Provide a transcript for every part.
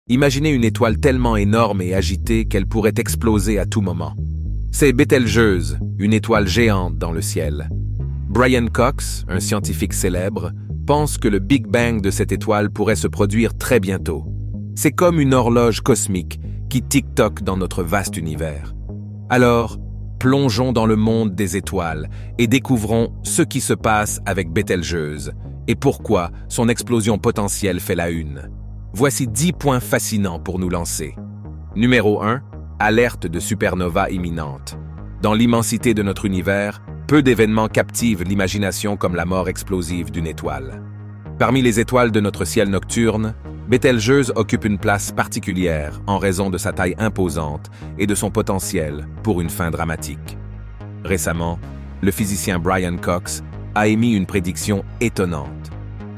Imaginez une étoile tellement énorme et agitée qu'elle pourrait exploser à tout moment. C'est Bételgeuse, une étoile géante dans le ciel. Brian Cox, un scientifique célèbre, pense que le Big Bang de cette étoile pourrait se produire très bientôt. C'est comme une horloge cosmique qui tic-toc dans notre vaste univers. Alors, plongeons dans le monde des étoiles et découvrons ce qui se passe avec Bételgeuse et pourquoi son explosion potentielle fait la une. Voici 10 points fascinants pour nous lancer. Numéro 1. Alerte de supernova imminente. Dans l'immensité de notre univers, peu d'événements captivent l'imagination comme la mort explosive d'une étoile. Parmi les étoiles de notre ciel nocturne, Bételgeuse occupe une place particulière en raison de sa taille imposante et de son potentiel pour une fin dramatique. Récemment, le physicien Brian Cox a émis une prédiction étonnante.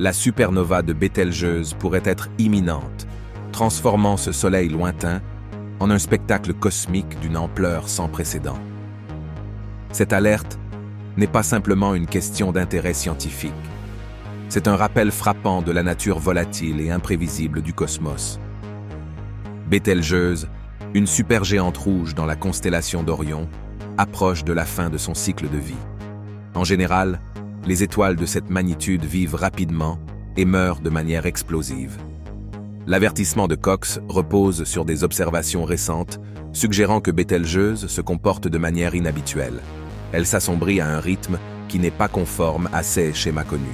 La supernova de Bételgeuse pourrait être imminente, transformant ce soleil lointain en un spectacle cosmique d'une ampleur sans précédent. Cette alerte n'est pas simplement une question d'intérêt scientifique. C'est un rappel frappant de la nature volatile et imprévisible du cosmos. Bételgeuse, une supergéante rouge dans la constellation d'Orion, approche de la fin de son cycle de vie. En général, les étoiles de cette magnitude vivent rapidement et meurent de manière explosive. L'avertissement de Cox repose sur des observations récentes, suggérant que Bételgeuse se comporte de manière inhabituelle. Elle s'assombrit à un rythme qui n'est pas conforme à ses schémas connus.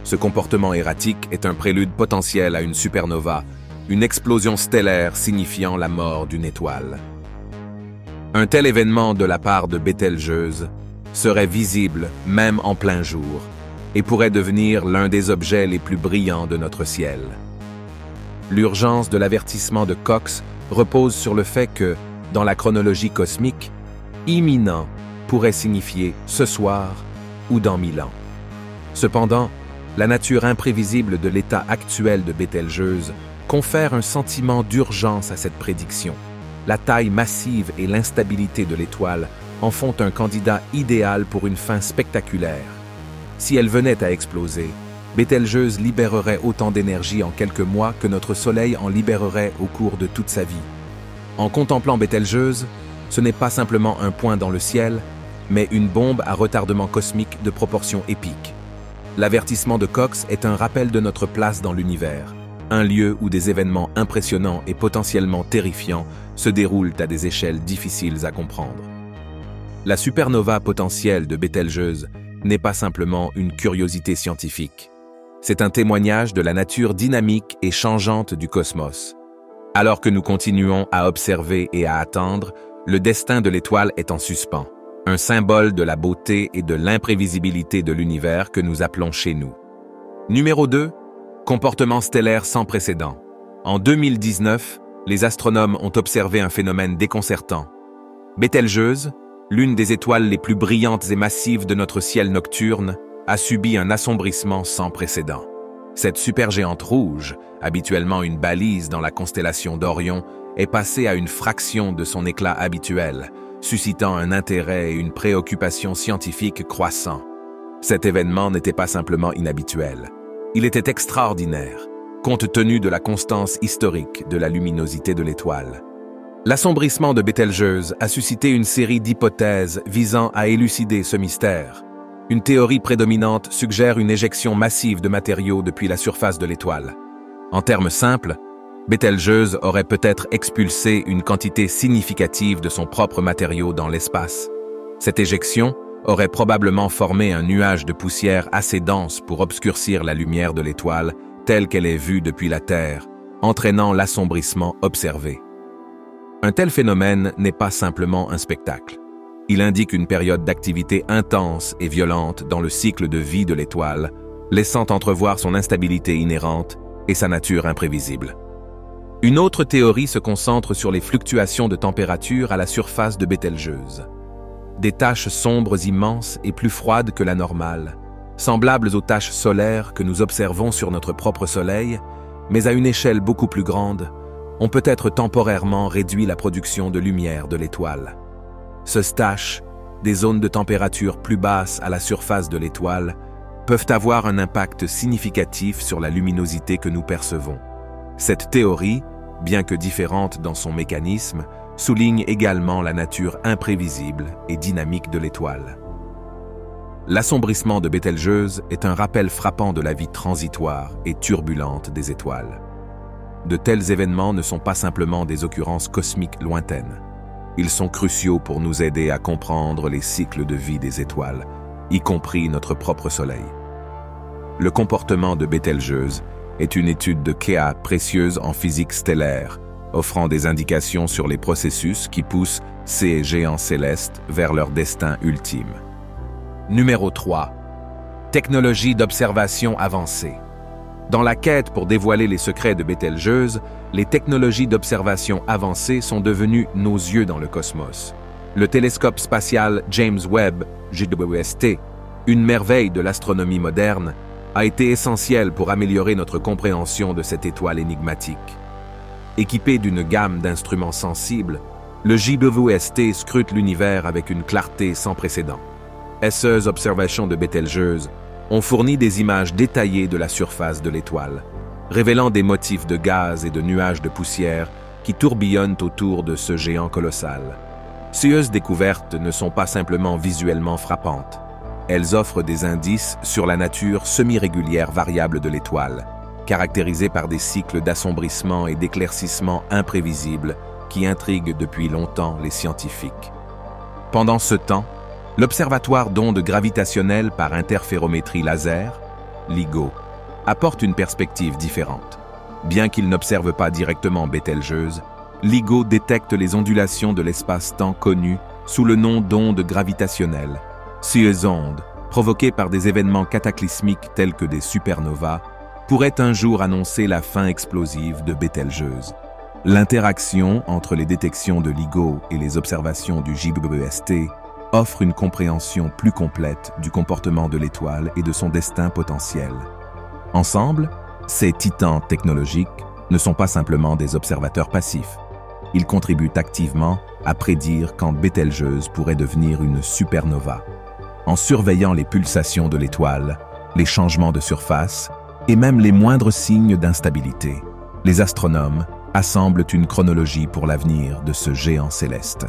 Ce comportement erratique est un prélude potentiel à une supernova, une explosion stellaire signifiant la mort d'une étoile. Un tel événement de la part de Bételgeuse serait visible même en plein jour et pourrait devenir l'un des objets les plus brillants de notre ciel. L'urgence de l'avertissement de Cox repose sur le fait que, dans la chronologie cosmique, imminent pourrait signifier ce soir ou dans 1000 ans. Cependant, la nature imprévisible de l'état actuel de Bételgeuse confère un sentiment d'urgence à cette prédiction. La taille massive et l'instabilité de l'étoile en font un candidat idéal pour une fin spectaculaire. Si elle venait à exploser, Bételgeuse libérerait autant d'énergie en quelques mois que notre Soleil en libérerait au cours de toute sa vie. En contemplant Bételgeuse, ce n'est pas simplement un point dans le ciel, mais une bombe à retardement cosmique de proportions épiques. L'avertissement de Cox est un rappel de notre place dans l'univers, un lieu où des événements impressionnants et potentiellement terrifiants se déroulent à des échelles difficiles à comprendre. La supernova potentielle de Bételgeuse n'est pas simplement une curiosité scientifique. C'est un témoignage de la nature dynamique et changeante du cosmos. Alors que nous continuons à observer et à attendre, le destin de l'étoile est en suspens, un symbole de la beauté et de l'imprévisibilité de l'univers que nous appelons chez nous. Numéro 2. Comportement stellaire sans précédent. En 2019, les astronomes ont observé un phénomène déconcertant. Bételgeuse, l'une des étoiles les plus brillantes et massives de notre ciel nocturne, a subi un assombrissement sans précédent. Cette supergéante rouge, habituellement une balise dans la constellation d'Orion, est passée à une fraction de son éclat habituel, suscitant un intérêt et une préoccupation scientifique croissants. Cet événement n'était pas simplement inhabituel. Il était extraordinaire, compte tenu de la constance historique de la luminosité de l'étoile. L'assombrissement de Bételgeuse a suscité une série d'hypothèses visant à élucider ce mystère. Une théorie prédominante suggère une éjection massive de matériaux depuis la surface de l'étoile. En termes simples, Bételgeuse aurait peut-être expulsé une quantité significative de son propre matériau dans l'espace. Cette éjection aurait probablement formé un nuage de poussière assez dense pour obscurcir la lumière de l'étoile telle qu'elle est vue depuis la Terre, entraînant l'assombrissement observé. Un tel phénomène n'est pas simplement un spectacle. Il indique une période d'activité intense et violente dans le cycle de vie de l'étoile, laissant entrevoir son instabilité inhérente et sa nature imprévisible. Une autre théorie se concentre sur les fluctuations de température à la surface de Bételgeuse. Des taches sombres immenses et plus froides que la normale, semblables aux taches solaires que nous observons sur notre propre Soleil, mais à une échelle beaucoup plus grande, ont peut-être temporairement réduit la production de lumière de l'étoile. Ce stache, des zones de température plus basses à la surface de l'étoile, peuvent avoir un impact significatif sur la luminosité que nous percevons. Cette théorie, bien que différente dans son mécanisme, souligne également la nature imprévisible et dynamique de l'étoile. L'assombrissement de Bételgeuse est un rappel frappant de la vie transitoire et turbulente des étoiles. De tels événements ne sont pas simplement des occurrences cosmiques lointaines. Ils sont cruciaux pour nous aider à comprendre les cycles de vie des étoiles, y compris notre propre Soleil. Le comportement de Bételgeuse est une étude de cas précieuse en physique stellaire, offrant des indications sur les processus qui poussent ces géants célestes vers leur destin ultime. Numéro 3. Technologie d'observation avancée. Dans la quête pour dévoiler les secrets de Bételgeuse, les technologies d'observation avancées sont devenues nos yeux dans le cosmos. Le télescope spatial James Webb, JWST, une merveille de l'astronomie moderne, a été essentiel pour améliorer notre compréhension de cette étoile énigmatique. Équipé d'une gamme d'instruments sensibles, le JWST scrute l'univers avec une clarté sans précédent. Ces observations de Bételgeuse ont fourni des images détaillées de la surface de l'étoile, révélant des motifs de gaz et de nuages de poussière qui tourbillonnent autour de ce géant colossal. Ces découvertes ne sont pas simplement visuellement frappantes. Elles offrent des indices sur la nature semi-régulière variable de l'étoile, caractérisée par des cycles d'assombrissement et d'éclaircissement imprévisibles qui intriguent depuis longtemps les scientifiques. Pendant ce temps, l'Observatoire d'ondes gravitationnelles par interférométrie laser, LIGO, apporte une perspective différente. Bien qu'il n'observe pas directement Bételgeuse, LIGO détecte les ondulations de l'espace-temps connues sous le nom d'ondes gravitationnelles. Ces ondes, provoquées par des événements cataclysmiques tels que des supernovas, pourraient un jour annoncer la fin explosive de Bételgeuse. L'interaction entre les détections de LIGO et les observations du JWST offre une compréhension plus complète du comportement de l'étoile et de son destin potentiel. Ensemble, ces titans technologiques ne sont pas simplement des observateurs passifs. Ils contribuent activement à prédire quand Bételgeuse pourrait devenir une supernova. En surveillant les pulsations de l'étoile, les changements de surface et même les moindres signes d'instabilité, les astronomes assemblent une chronologie pour l'avenir de ce géant céleste.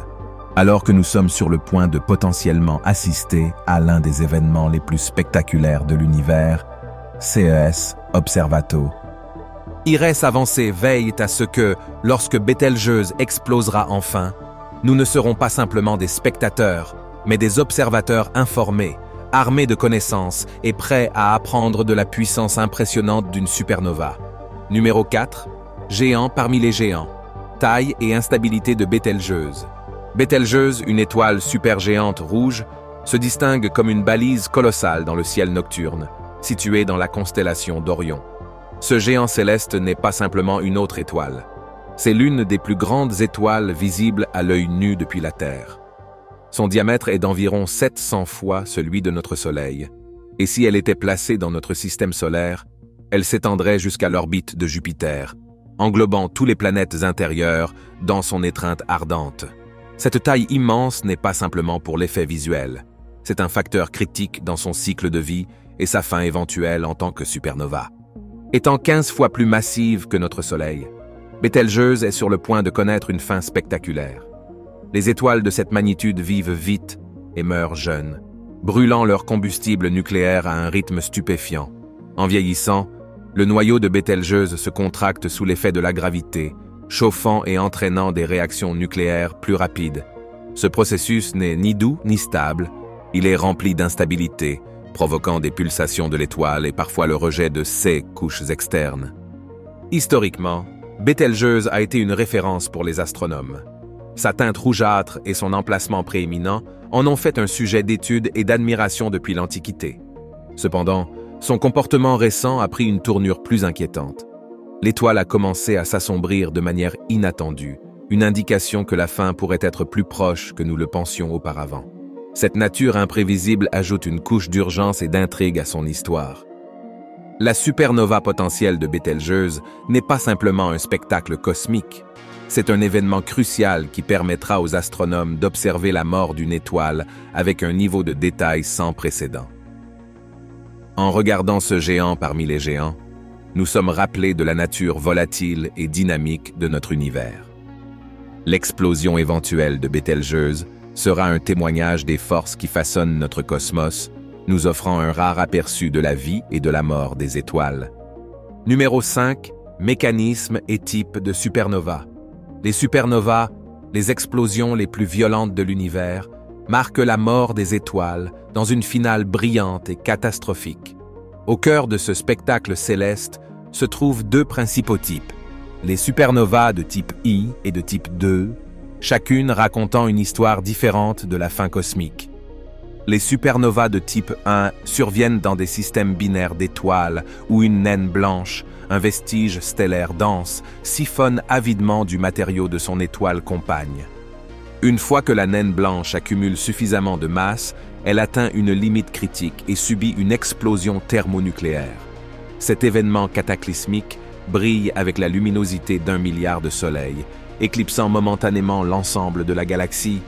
Alors que nous sommes sur le point de potentiellement assister à l'un des événements les plus spectaculaires de l'univers, CES Observato. IRES avancée veille à ce que, lorsque Bételgeuse explosera enfin, nous ne serons pas simplement des spectateurs, mais des observateurs informés, armés de connaissances et prêts à apprendre de la puissance impressionnante d'une supernova. Numéro 4. Géant parmi les géants. Taille et instabilité de Bételgeuse. Bételgeuse, une étoile supergéante rouge, se distingue comme une balise colossale dans le ciel nocturne, située dans la constellation d'Orion. Ce géant céleste n'est pas simplement une autre étoile. C'est l'une des plus grandes étoiles visibles à l'œil nu depuis la Terre. Son diamètre est d'environ 700 fois celui de notre Soleil, et si elle était placée dans notre système solaire, elle s'étendrait jusqu'à l'orbite de Jupiter, englobant tous les planètes intérieures dans son étreinte ardente. Cette taille immense n'est pas simplement pour l'effet visuel. C'est un facteur critique dans son cycle de vie et sa fin éventuelle en tant que supernova. Étant 15 fois plus massive que notre Soleil, Bételgeuse est sur le point de connaître une fin spectaculaire. Les étoiles de cette magnitude vivent vite et meurent jeunes, brûlant leur combustible nucléaire à un rythme stupéfiant. En vieillissant, le noyau de Bételgeuse se contracte sous l'effet de la gravité, chauffant et entraînant des réactions nucléaires plus rapides. Ce processus n'est ni doux ni stable, il est rempli d'instabilité, provoquant des pulsations de l'étoile et parfois le rejet de ses couches externes. Historiquement, Bételgeuse a été une référence pour les astronomes. Sa teinte rougeâtre et son emplacement prééminent en ont fait un sujet d'étude et d'admiration depuis l'Antiquité. Cependant, son comportement récent a pris une tournure plus inquiétante. L'étoile a commencé à s'assombrir de manière inattendue, une indication que la fin pourrait être plus proche que nous le pensions auparavant. Cette nature imprévisible ajoute une couche d'urgence et d'intrigue à son histoire. La supernova potentielle de Bételgeuse n'est pas simplement un spectacle cosmique. C'est un événement crucial qui permettra aux astronomes d'observer la mort d'une étoile avec un niveau de détail sans précédent. En regardant ce géant parmi les géants, nous sommes rappelés de la nature volatile et dynamique de notre univers. L'explosion éventuelle de Bételgeuse sera un témoignage des forces qui façonnent notre cosmos, nous offrant un rare aperçu de la vie et de la mort des étoiles. Numéro 5. Mécanismes et types de supernovas. Les supernovas, les explosions les plus violentes de l'univers, marquent la mort des étoiles dans une finale brillante et catastrophique. Au cœur de ce spectacle céleste se trouvent deux principaux types, les supernovas de type I et de type II, chacune racontant une histoire différente de la fin cosmique. Les supernovas de type 1 surviennent dans des systèmes binaires d'étoiles où une naine blanche, un vestige stellaire dense, siphonne avidement du matériau de son étoile compagne. Une fois que la naine blanche accumule suffisamment de masse, elle atteint une limite critique et subit une explosion thermonucléaire. Cet événement cataclysmique brille avec la luminosité d'1 milliard de soleils, éclipsant momentanément l'ensemble de la galaxie.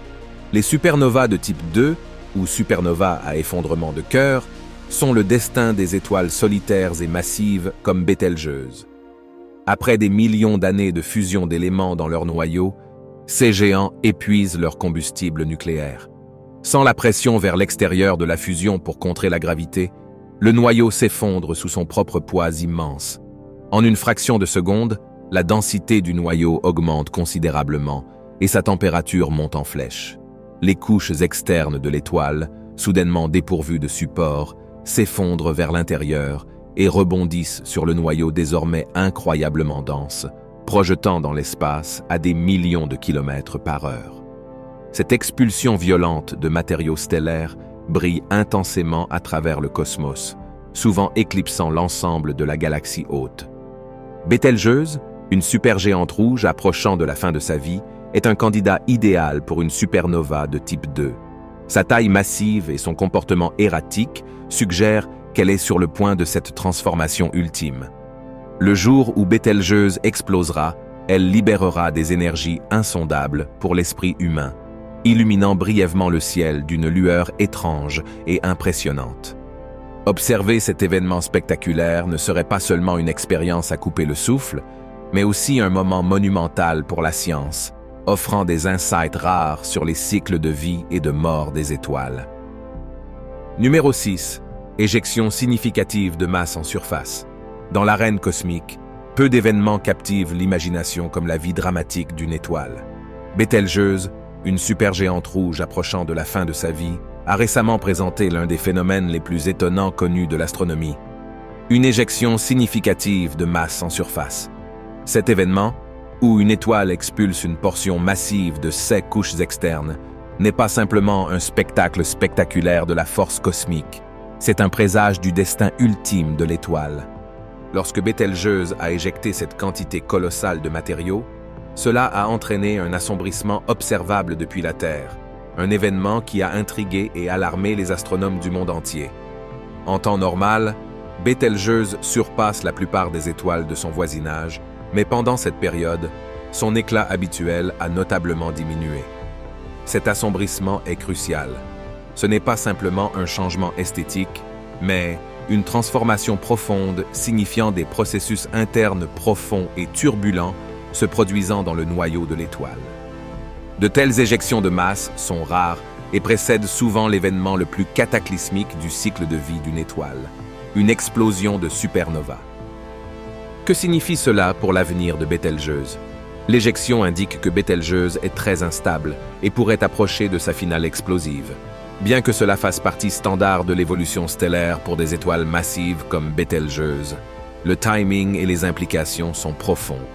Les supernovas de type 2, ou supernovas à effondrement de cœur, sont le destin des étoiles solitaires et massives comme Bételgeuse. Après des millions d'années de fusion d'éléments dans leur noyau, ces géants épuisent leur combustible nucléaire. Sans la pression vers l'extérieur de la fusion pour contrer la gravité, le noyau s'effondre sous son propre poids immense. En une fraction de seconde, la densité du noyau augmente considérablement et sa température monte en flèche. Les couches externes de l'étoile, soudainement dépourvues de support, s'effondrent vers l'intérieur et rebondissent sur le noyau désormais incroyablement dense, projetant dans l'espace à des millions de kilomètres par heure. Cette expulsion violente de matériaux stellaires brille intensément à travers le cosmos, souvent éclipsant l'ensemble de la galaxie haute. Bételgeuse, une supergéante rouge approchant de la fin de sa vie, est un candidat idéal pour une supernova de type 2. Sa taille massive et son comportement erratique suggèrent qu'elle est sur le point de cette transformation ultime. Le jour où Bételgeuse explosera, elle libérera des énergies insondables pour l'esprit humain, illuminant brièvement le ciel d'une lueur étrange et impressionnante. Observer cet événement spectaculaire ne serait pas seulement une expérience à couper le souffle, mais aussi un moment monumental pour la science, offrant des insights rares sur les cycles de vie et de mort des étoiles. Numéro 6. Éjection significative de masse en surface. Dans l'arène cosmique, peu d'événements captivent l'imagination comme la vie dramatique d'une étoile. Bételgeuse, une supergéante rouge approchant de la fin de sa vie, a récemment présenté l'un des phénomènes les plus étonnants connus de l'astronomie. Une éjection significative de masse en surface. Cet événement, où une étoile expulse une portion massive de ses couches externes, n'est pas simplement un spectacle spectaculaire de la force cosmique, c'est un présage du destin ultime de l'étoile. Lorsque Bételgeuse a éjecté cette quantité colossale de matériaux, cela a entraîné un assombrissement observable depuis la Terre, un événement qui a intrigué et alarmé les astronomes du monde entier. En temps normal, Bételgeuse surpasse la plupart des étoiles de son voisinage, mais pendant cette période, son éclat habituel a notablement diminué. Cet assombrissement est crucial. Ce n'est pas simplement un changement esthétique, mais une transformation profonde signifiant des processus internes profonds et turbulents se produisant dans le noyau de l'étoile. De telles éjections de masse sont rares et précèdent souvent l'événement le plus cataclysmique du cycle de vie d'une étoile, une explosion de supernova. Que signifie cela pour l'avenir de Bételgeuse? L'éjection indique que Bételgeuse est très instable et pourrait approcher de sa finale explosive. Bien que cela fasse partie standard de l'évolution stellaire pour des étoiles massives comme Bételgeuse, le timing et les implications sont profonds.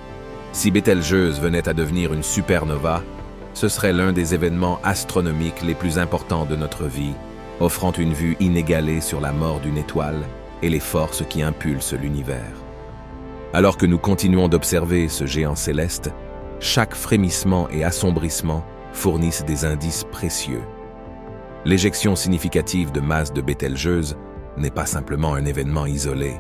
Si Bételgeuse venait à devenir une supernova, ce serait l'un des événements astronomiques les plus importants de notre vie, offrant une vue inégalée sur la mort d'une étoile et les forces qui impulsent l'univers. Alors que nous continuons d'observer ce géant céleste, chaque frémissement et assombrissement fournissent des indices précieux. L'éjection significative de masse de Bételgeuse n'est pas simplement un événement isolé,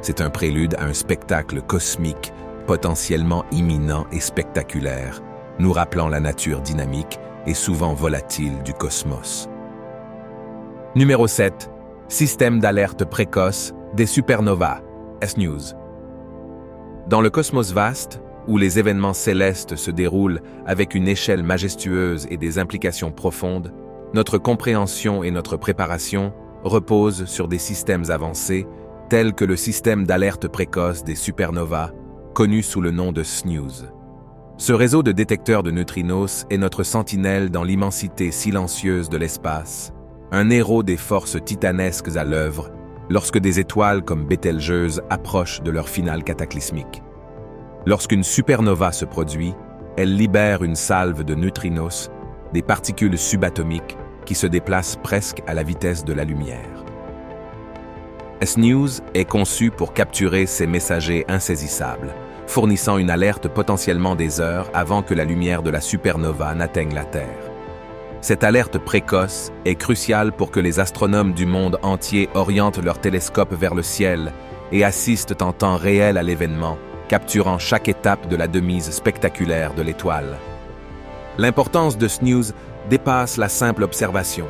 c'est un prélude à un spectacle cosmique potentiellement imminent et spectaculaire, nous rappelant la nature dynamique et souvent volatile du cosmos. Numéro 7. Système d'alerte précoce des supernovas. S-News. Dans le cosmos vaste, où les événements célestes se déroulent avec une échelle majestueuse et des implications profondes, notre compréhension et notre préparation reposent sur des systèmes avancés tels que le système d'alerte précoce des supernovas, connu sous le nom de SNEWS. Ce réseau de détecteurs de neutrinos est notre sentinelle dans l'immensité silencieuse de l'espace, un héros des forces titanesques à l'œuvre lorsque des étoiles comme Bételgeuse approchent de leur finale cataclysmique. Lorsqu'une supernova se produit, elle libère une salve de neutrinos, des particules subatomiques qui se déplacent presque à la vitesse de la lumière. SNEWS est conçu pour capturer ces messagers insaisissables, fournissant une alerte potentiellement des heures avant que la lumière de la supernova n'atteigne la Terre. Cette alerte précoce est cruciale pour que les astronomes du monde entier orientent leurs télescopes vers le ciel et assistent en temps réel à l'événement, capturant chaque étape de la demise spectaculaire de l'étoile. L'importance de SNEWS dépasse la simple observation.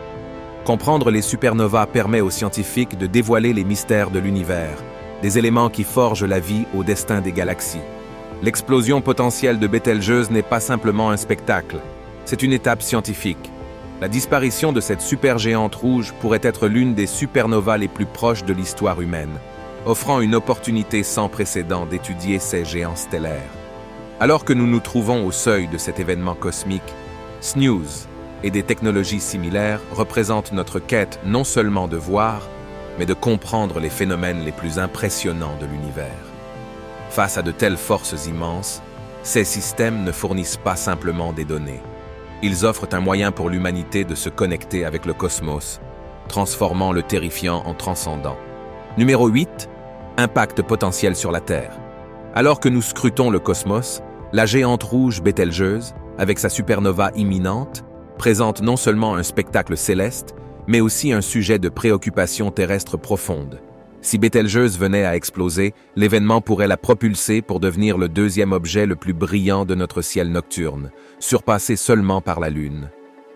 Comprendre les supernovas permet aux scientifiques de dévoiler les mystères de l'univers, des éléments qui forgent la vie au destin des galaxies. L'explosion potentielle de Bételgeuse n'est pas simplement un spectacle, c'est une étape scientifique. La disparition de cette supergéante rouge pourrait être l'une des supernovas les plus proches de l'histoire humaine, offrant une opportunité sans précédent d'étudier ces géants stellaires. Alors que nous nous trouvons au seuil de cet événement cosmique, SNEWS et des technologies similaires représentent notre quête non seulement de voir, mais de comprendre les phénomènes les plus impressionnants de l'univers. Face à de telles forces immenses, ces systèmes ne fournissent pas simplement des données. Ils offrent un moyen pour l'humanité de se connecter avec le cosmos, transformant le terrifiant en transcendant. Numéro 8. Impact potentiel sur la Terre. Alors que nous scrutons le cosmos, la géante rouge Bételgeuse, avec sa supernova imminente, présente non seulement un spectacle céleste, mais aussi un sujet de préoccupation terrestre profonde. Si Bételgeuse venait à exploser, l'événement pourrait la propulser pour devenir le deuxième objet le plus brillant de notre ciel nocturne, surpassé seulement par la Lune.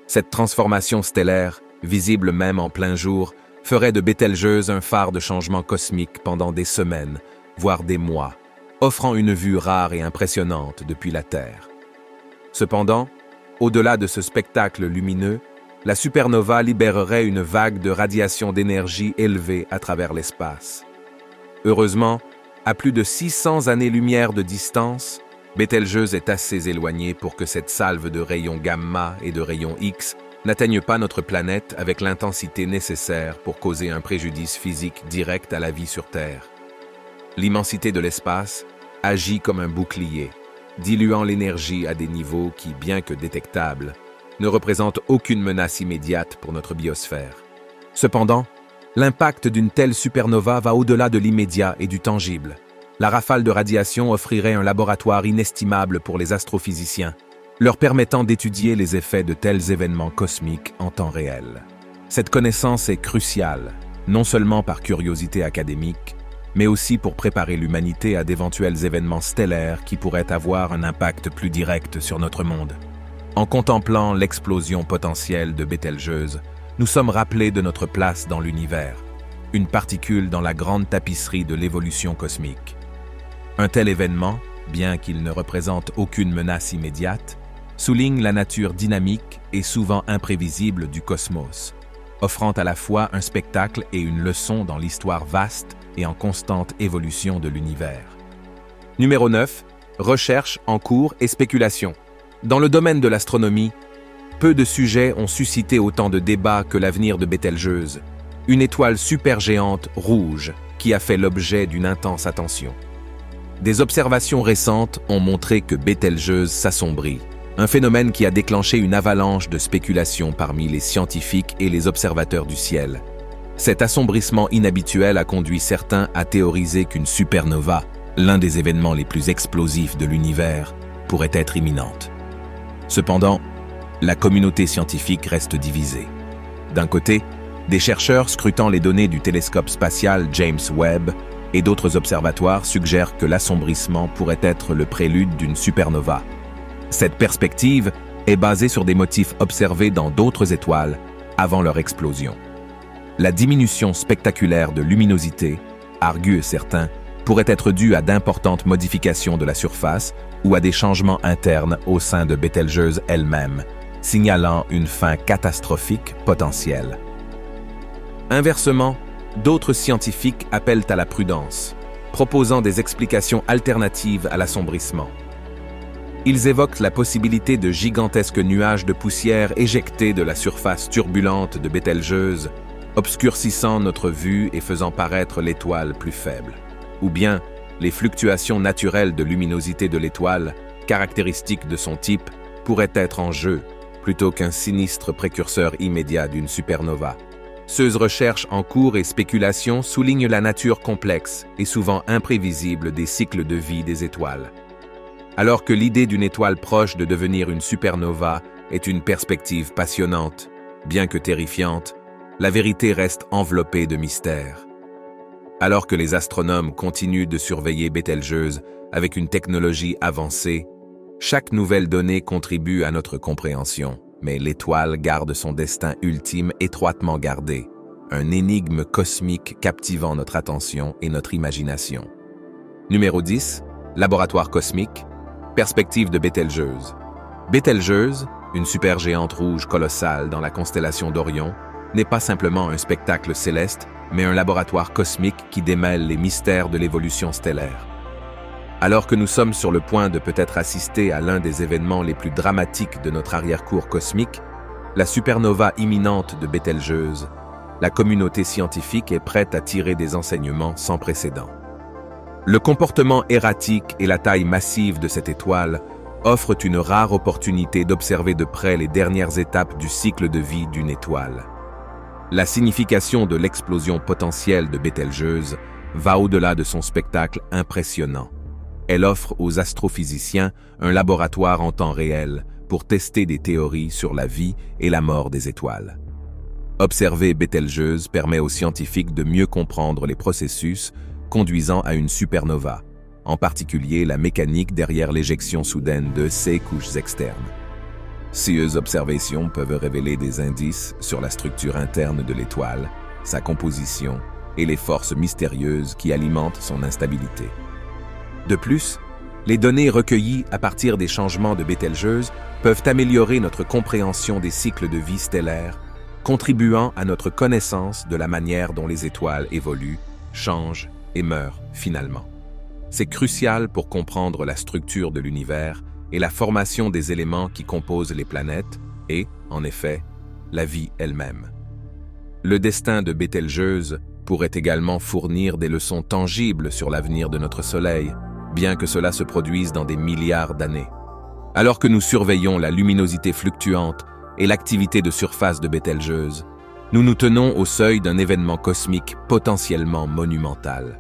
Cette transformation stellaire, visible même en plein jour, ferait de Bételgeuse un phare de changement cosmique pendant des semaines, voire des mois, offrant une vue rare et impressionnante depuis la Terre. Cependant, au-delà de ce spectacle lumineux, la supernova libérerait une vague de radiation d'énergie élevée à travers l'espace. Heureusement, à plus de 600 années-lumière de distance, Bételgeuse est assez éloignée pour que cette salve de rayons gamma et de rayons X n'atteigne pas notre planète avec l'intensité nécessaire pour causer un préjudice physique direct à la vie sur Terre. L'immensité de l'espace agit comme un bouclier, diluant l'énergie à des niveaux qui, bien que détectables, ne représentent aucune menace immédiate pour notre biosphère. Cependant, l'impact d'une telle supernova va au-delà de l'immédiat et du tangible. La rafale de radiation offrirait un laboratoire inestimable pour les astrophysiciens, leur permettant d'étudier les effets de tels événements cosmiques en temps réel. Cette connaissance est cruciale, non seulement par curiosité académique, mais aussi pour préparer l'humanité à d'éventuels événements stellaires qui pourraient avoir un impact plus direct sur notre monde. En contemplant l'explosion potentielle de Bételgeuse, nous sommes rappelés de notre place dans l'univers, une particule dans la grande tapisserie de l'évolution cosmique. Un tel événement, bien qu'il ne représente aucune menace immédiate, souligne la nature dynamique et souvent imprévisible du cosmos, offrant à la fois un spectacle et une leçon dans l'histoire vaste et en constante évolution de l'univers. Numéro 9. Recherche en cours et spéculation. Dans le domaine de l'astronomie, peu de sujets ont suscité autant de débats que l'avenir de Bételgeuse, une étoile supergéante rouge qui a fait l'objet d'une intense attention. Des observations récentes ont montré que Bételgeuse s'assombrit, un phénomène qui a déclenché une avalanche de spéculations parmi les scientifiques et les observateurs du ciel. Cet assombrissement inhabituel a conduit certains à théoriser qu'une supernova, l'un des événements les plus explosifs de l'univers, pourrait être imminente. Cependant, la communauté scientifique reste divisée. D'un côté, des chercheurs scrutant les données du télescope spatial James Webb et d'autres observatoires suggèrent que l'assombrissement pourrait être le prélude d'une supernova. Cette perspective est basée sur des motifs observés dans d'autres étoiles avant leur explosion. La diminution spectaculaire de luminosité, arguent certains, pourrait être due à d'importantes modifications de la surface ou à des changements internes au sein de Bételgeuse elle-même, signalant une fin catastrophique potentielle. Inversement, d'autres scientifiques appellent à la prudence, proposant des explications alternatives à l'assombrissement. Ils évoquent la possibilité de gigantesques nuages de poussière éjectés de la surface turbulente de Bételgeuse, obscurcissant notre vue et faisant paraître l'étoile plus faible. Ou bien les fluctuations naturelles de luminosité de l'étoile, caractéristiques de son type, pourraient être en jeu, plutôt qu'un sinistre précurseur immédiat d'une supernova. Ces recherches en cours et spéculations soulignent la nature complexe et souvent imprévisible des cycles de vie des étoiles. Alors que l'idée d'une étoile proche de devenir une supernova est une perspective passionnante, bien que terrifiante, la vérité reste enveloppée de mystère. Alors que les astronomes continuent de surveiller Bételgeuse avec une technologie avancée, chaque nouvelle donnée contribue à notre compréhension, mais l'étoile garde son destin ultime étroitement gardé, un énigme cosmique captivant notre attention et notre imagination. Numéro 10, laboratoire cosmique, perspective de Bételgeuse. Bételgeuse, une supergéante rouge colossale dans la constellation d'Orion, n'est pas simplement un spectacle céleste, mais un laboratoire cosmique qui démêle les mystères de l'évolution stellaire. Alors que nous sommes sur le point de peut-être assister à l'un des événements les plus dramatiques de notre arrière-cour cosmique, la supernova imminente de Bételgeuse, la communauté scientifique est prête à tirer des enseignements sans précédent. Le comportement erratique et la taille massive de cette étoile offrent une rare opportunité d'observer de près les dernières étapes du cycle de vie d'une étoile. La signification de l'explosion potentielle de Bételgeuse va au-delà de son spectacle impressionnant. Elle offre aux astrophysiciens un laboratoire en temps réel pour tester des théories sur la vie et la mort des étoiles. Observer Bételgeuse permet aux scientifiques de mieux comprendre les processus conduisant à une supernova, en particulier la mécanique derrière l'éjection soudaine de ces couches externes. Ces observations peuvent révéler des indices sur la structure interne de l'étoile, sa composition et les forces mystérieuses qui alimentent son instabilité. De plus, les données recueillies à partir des changements de Bételgeuse peuvent améliorer notre compréhension des cycles de vie stellaire, contribuant à notre connaissance de la manière dont les étoiles évoluent, changent et meurent finalement. C'est crucial pour comprendre la structure de l'univers et la formation des éléments qui composent les planètes et, en effet, la vie elle-même. Le destin de Bételgeuse pourrait également fournir des leçons tangibles sur l'avenir de notre Soleil, bien que cela se produise dans des milliards d'années. Alors que nous surveillons la luminosité fluctuante et l'activité de surface de Bételgeuse, nous nous tenons au seuil d'un événement cosmique potentiellement monumental.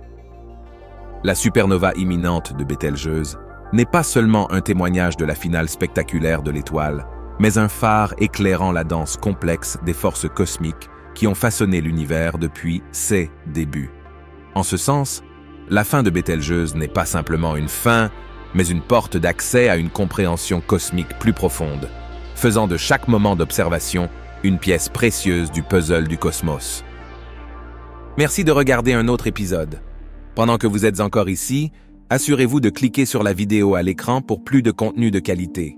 La supernova imminente de Bételgeuse n'est pas seulement un témoignage de la finale spectaculaire de l'étoile, mais un phare éclairant la danse complexe des forces cosmiques qui ont façonné l'univers depuis ses débuts. En ce sens, la fin de Bételgeuse n'est pas simplement une fin, mais une porte d'accès à une compréhension cosmique plus profonde, faisant de chaque moment d'observation une pièce précieuse du puzzle du cosmos. Merci de regarder un autre épisode. Pendant que vous êtes encore ici, assurez-vous de cliquer sur la vidéo à l'écran pour plus de contenu de qualité.